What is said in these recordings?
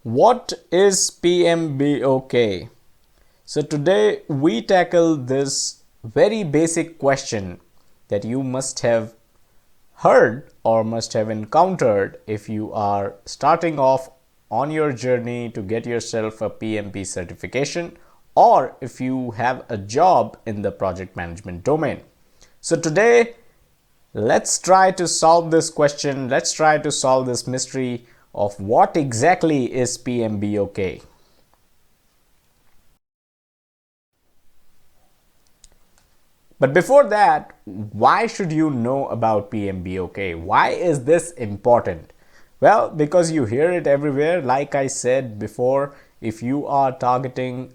What is PMBOK? So today we tackle this very basic question that you must have heard or must have encountered if you are starting off on your journey to get yourself a PMP certification, or if you have a job in the project management domain. So today, let's try to solve this question. Let's try to solve this mystery of what exactly is PMBOK. But before that, why should you know about PMBOK? Why is this important? Well, because you hear it everywhere. Like I said before, if you are targeting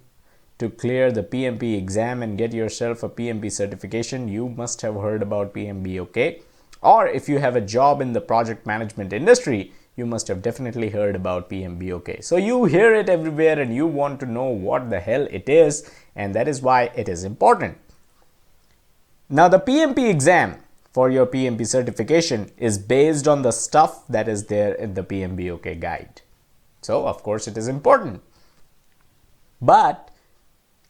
to clear the PMP exam and get yourself a PMP certification, you must have heard about PMBOK. Or if you have a job in the project management industry, you must have definitely heard about PMBOK. So you hear it everywhere and you want to know what the hell it is, and that is why it is important. Now, the PMP exam for your PMP certification is based on the stuff that is there in the PMBOK guide. So, of course, it is important. But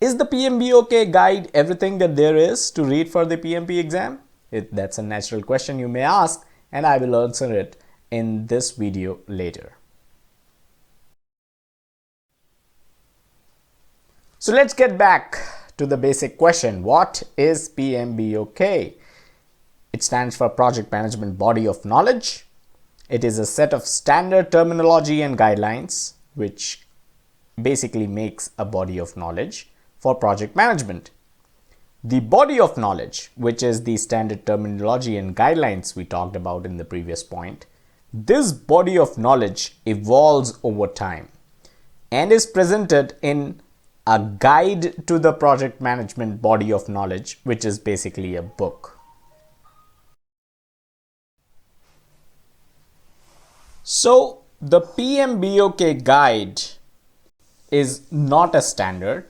is the PMBOK guide everything that there is to read for the PMP exam? That's a natural question you may ask, and I will answer it in this video later. So let's get back to the basic question. What is PMBOK? It stands for Project Management Body of Knowledge. It is a set of standard terminology and guidelines which basically makes a body of knowledge for project management. The body of knowledge, which is the standard terminology and guidelines we talked about in the previous point, this body of knowledge evolves over time and is presented in a guide to the project management body of knowledge, which is basically a book. So the PMBOK guide is not a standard.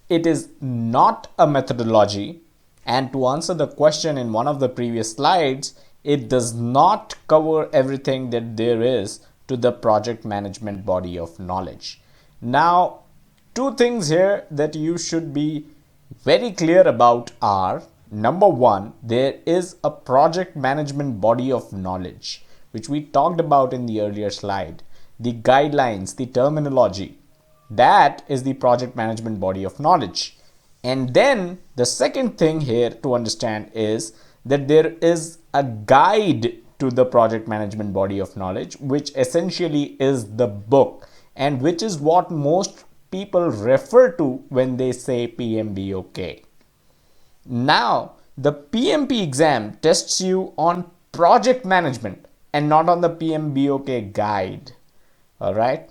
It is not a methodology, and to answer the question in one of the previous slides, it does not cover everything that there is to the project management body of knowledge. Now, two things here that you should be very clear about are, number one, there is a project management body of knowledge, which we talked about in the earlier slide. The guidelines, the terminology, that is the project management body of knowledge. And then the second thing here to understand is that there is a guide to the project management body of knowledge, which essentially is the book, and which is what most people refer to when they say PMBOK. Now, the PMP exam tests you on project management and not on the PMBOK guide. All right.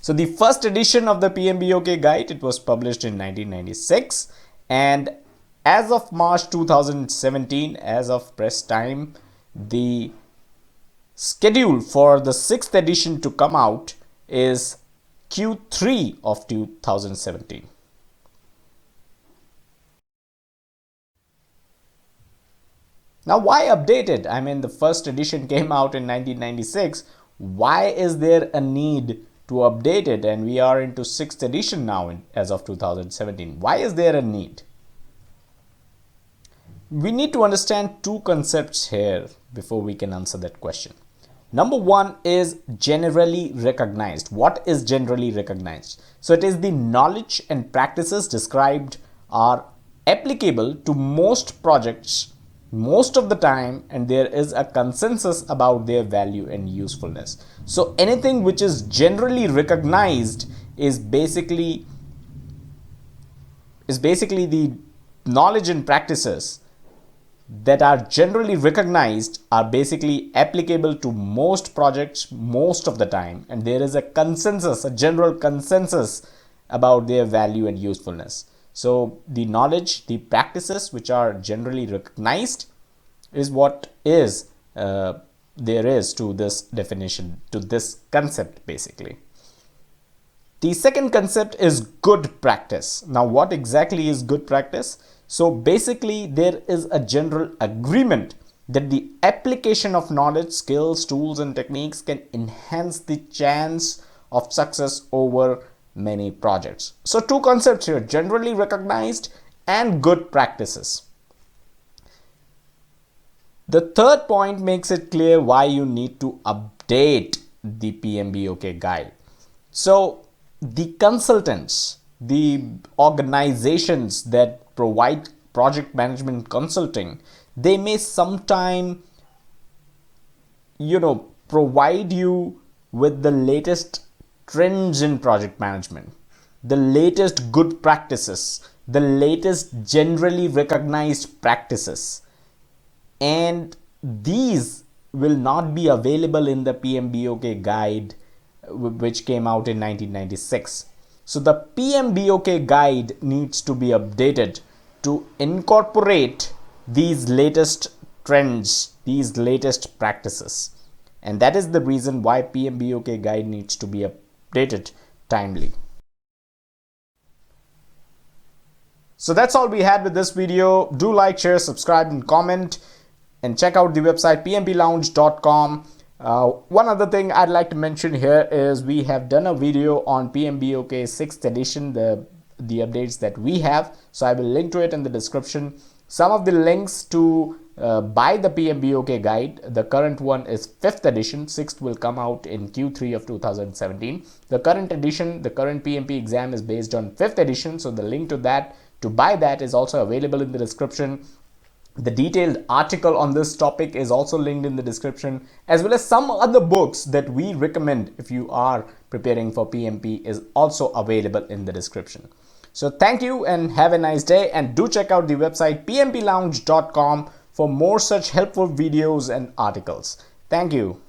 So the first edition of the PMBOK guide, it was published in 1996, and as of March 2017, as of press time, the schedule for the 6th edition to come out is Q3 of 2017. Now, why update it? I mean, the first edition came out in 1996. Why is there a need to update it? And we are into 6th edition now as of 2017. Why is there a need? We need to understand two concepts here before we can answer that question. Number one is generally recognized. What is generally recognized? So it is the knowledge and practices described are applicable to most projects most of the time, and there is a consensus about their value and usefulness. So anything which is generally recognized is basically the knowledge and practices that are generally recognized are basically applicable to most projects most of the time, and there is a consensus, a general consensus about their value and usefulness. So the knowledge, the practices which are generally recognized is what is there is to this definition, to this concept basically. The second concept is good practice. Now, what exactly is good practice? So basically there is a general agreement that the application of knowledge, skills, tools, and techniques can enhance the chance of success over many projects. So, two concepts here: generally recognized and good practices. The third point makes it clear why you need to update the PMBOK guide. So, the consultants, the organizations that provide project management consulting, they may sometime provide you with the latest trends in project management, the latest good practices, the latest generally recognized practices, and these will not be available in the PMBOK guide which came out in 1996. So the PMBOK guide needs to be updated to incorporate these latest trends, these latest practices. And that is the reason why PMBOK guide needs to be updated timely. So that's all we had with this video. Do like, share, subscribe, and comment, and check out the website pmblounge.com. One other thing I'd like to mention here is we have done a video on PMBOK 6th edition, the updates that we have. So I will link to it in the description. Some of the links to buy the PMBOK guide, the current one is 5th edition, 6th will come out in Q3 of 2017. The current edition, the current PMP exam is based on 5th edition, so the link to that, to buy that, is also available in the description. The detailed article on this topic is also linked in the description, as well as some other books that we recommend if you are preparing for PMP is also available in the description. So thank you and have a nice day, and do check out the website pmblounge.com for more such helpful videos and articles. Thank you.